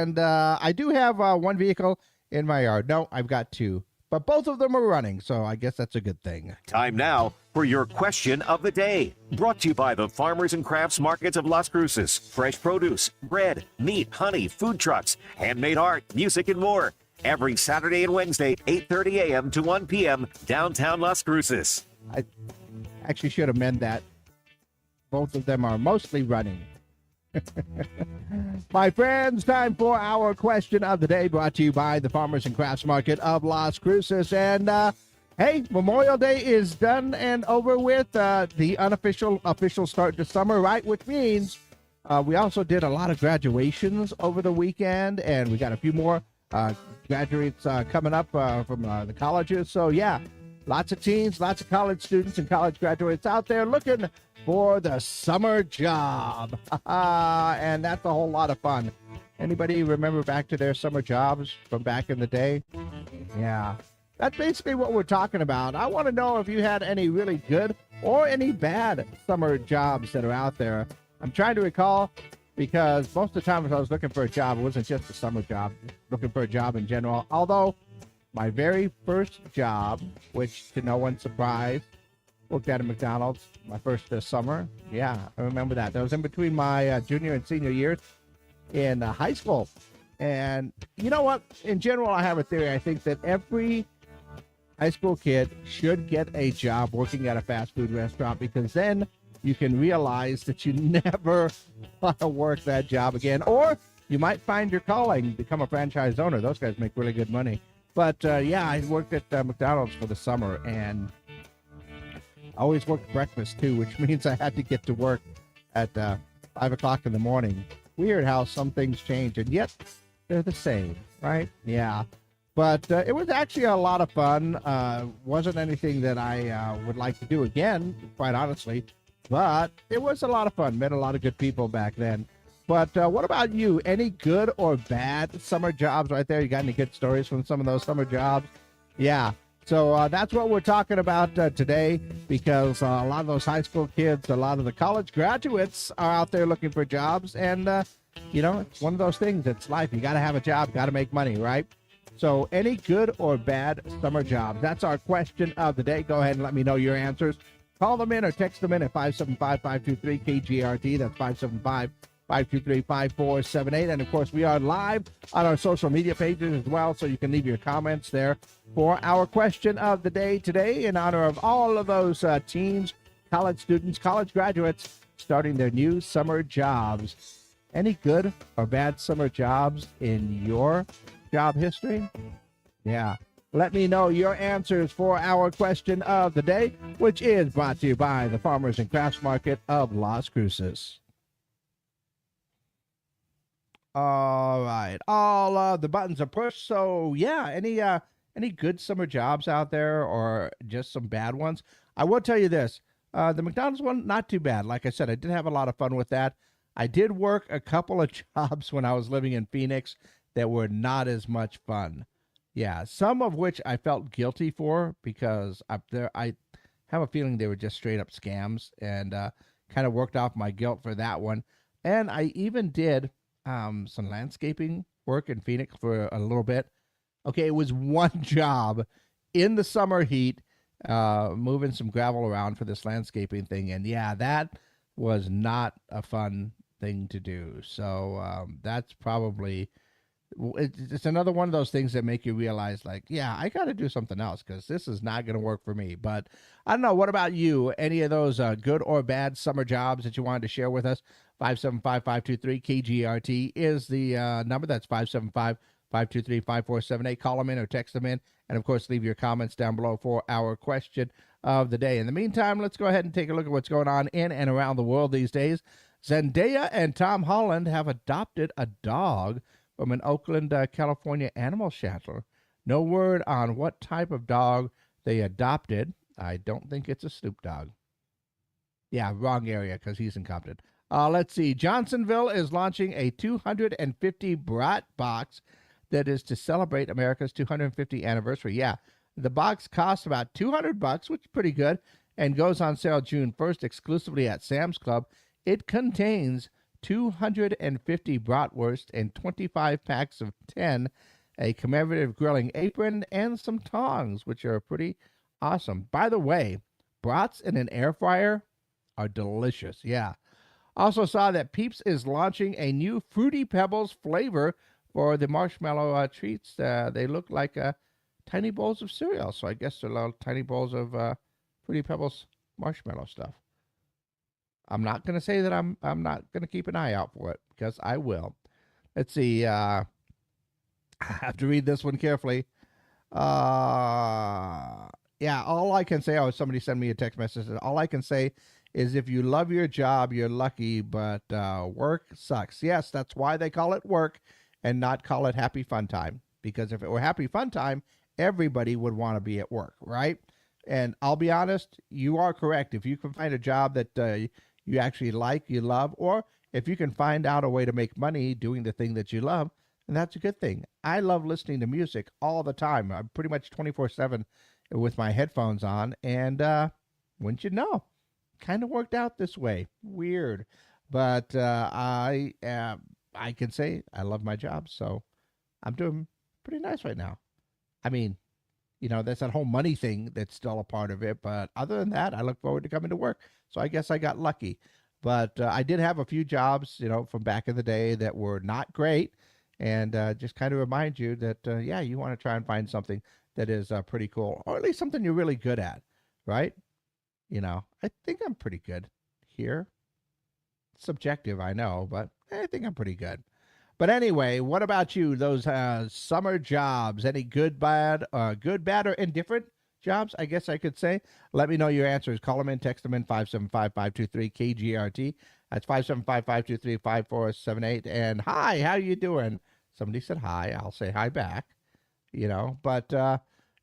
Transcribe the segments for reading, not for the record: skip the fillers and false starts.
and I do have one vehicle in my yard. No, I've got two, but both of them are running, so I guess that's a good thing. Time now for your question of the day. Brought to you by the Farmers and Crafts Markets of Las Cruces. Fresh produce, bread, meat, honey, food trucks, handmade art, music, and more. Every Saturday and Wednesday, 8:30 a.m. to 1 p.m., downtown Las Cruces. I actually should amend that. Both of them are mostly running. My friends, time for our question of the day, brought to you by the Farmers and Crafts Market of Las Cruces. And hey, Memorial Day is done and over with. The official start to summer, right? Which means we also did a lot of graduations over the weekend, and we got a few more graduates coming up from the colleges. So yeah, lots of teens, lots of college students and college graduates out there looking for the summer job. And that's a whole lot of fun. Anybody remember back to their summer jobs from back in the day? Yeah, that's basically what we're talking about. I want to know if you had any really good or any bad summer jobs that are out there. I'm trying to recall, because most of the time when I was looking for a job, it wasn't just a summer job, looking for a job in general. Although my very first job, which to no one's surprise, worked at a McDonald's my first summer. Yeah, I remember that. That was in between my junior and senior years in high school. And you know what? In general, I have a theory. I think that every high school kid should get a job working at a fast food restaurant, because then you can realize that you never want to work that job again. Or you might find your calling, become a franchise owner. Those guys make really good money. But yeah, I worked at McDonald's for the summer, and I always worked breakfast too, which means I had to get to work at 5 o'clock in the morning. Weird how some things change, and yet they're the same, right? Yeah. But it was actually a lot of fun. Wasn't anything that I would like to do again, quite honestly. But it was a lot of fun. Met a lot of good people back then. But what about you? Any good or bad summer jobs right there? You got any good stories from some of those summer jobs? Yeah. So that's what we're talking about today, because a lot of those high school kids, a lot of the college graduates are out there looking for jobs. And, you know, it's one of those things. It's life. You got to have a job, got to make money, right? So any good or bad summer jobs? That's our question of the day. Go ahead and let me know your answers. Call them in or text them in at 575-523-KGRT. That's 575-523-5478. And, of course, we are live on our social media pages as well, so you can leave your comments there for our question of the day today, in honor of all of those teens, college students, college graduates starting their new summer jobs. Any good or bad summer jobs in your job history? Yeah. Let me know your answers for our question of the day, which is brought to you by the Farmers and Crafts Market of Las Cruces. All right. All the buttons are pushed. So, yeah, any good summer jobs out there, or just some bad ones? I will tell you this. The McDonald's one, not too bad. Like I said, I did have a lot of fun with that. I did work a couple of jobs when I was living in Phoenix that were not as much fun. Yeah, some of which I felt guilty for, because I have a feeling they were just straight up scams, and kind of worked off my guilt for that one. And I even did some landscaping work in Phoenix for a little bit. Okay, it was one job in the summer heat, moving some gravel around for this landscaping thing. And yeah, that was not a fun thing to do. So that's probably, it's another one of those things that make you realize, like, yeah, I got to do something else, because this is not going to work for me. But I don't know. What about you? Any of those good or bad summer jobs that you wanted to share with us? 575-523-KGRT is the number. That's 575-523-5478. Call them in or text them in. And, of course, leave your comments down below for our question of the day. In the meantime, let's go ahead and take a look at what's going on in and around the world these days. Zendaya and Tom Holland have adopted a dog from an Oakland, California animal shelter. No word on what type of dog they adopted. I don't think it's a Snoop Dogg. Yeah, wrong area, because he's in Compton. Let's see. Johnsonville is launching a 250 brat box that is to celebrate America's 250th anniversary. Yeah, the box costs about $200, which is pretty good, and goes on sale June 1st exclusively at Sam's Club. It contains 250 bratwurst, and 25 packs of 10, a commemorative grilling apron, and some tongs, which are pretty awesome. By the way, brats in an air fryer are delicious. Yeah. Also saw that Peeps is launching a new Fruity Pebbles flavor for the marshmallow treats. They look like tiny bowls of cereal. So I guess they're little tiny bowls of Fruity Pebbles marshmallow stuff. I'm not going to say that I'm not going to keep an eye out for it because I will. Let's see. I have to read this one carefully. Yeah, all I can say, oh, somebody sent me a text message. All I can say is if you love your job, you're lucky, but work sucks. Yes, that's why they call it work and not call it happy fun time. Because if it were happy fun time, everybody would want to be at work, right? And I'll be honest, you are correct. If you can find a job that you actually like, you love, or if you can find out a way to make money doing the thing that you love, and that's a good thing. I love listening to music all the time. I'm pretty much 24/7 with my headphones on, and wouldn't you know, kind of worked out this way. Weird, but I can say I love my job, so I'm doing pretty nice right now. I mean, that's that whole money thing that's still a part of it. But other than that, I look forward to coming to work. So I guess I got lucky. But I did have a few jobs, from back in the day that were not great. And just kind of remind you that, yeah, you want to try and find something that is pretty cool, or at least something you're really good at, right? I think I'm pretty good here. Subjective, I know, but I think I'm pretty good. But anyway, what about you? Those summer jobs, any good, bad, or indifferent jobs, I guess I could say. Let me know your answers. Call them in, text them in, 575-523-KGRT. That's 575-523-5478. And hi, how you doing? Somebody said hi. I'll say hi back, But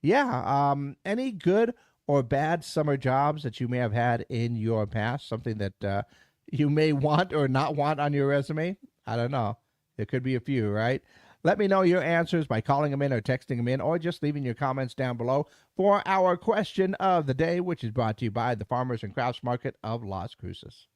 yeah, any good or bad summer jobs that you may have had in your past, something that you may want or not want on your resume? I don't know. There could be a few, right? Let me know your answers by calling them in or texting them in, or just leaving your comments down below for our question of the day, which is brought to you by the Farmers and Crafts Market of Las Cruces.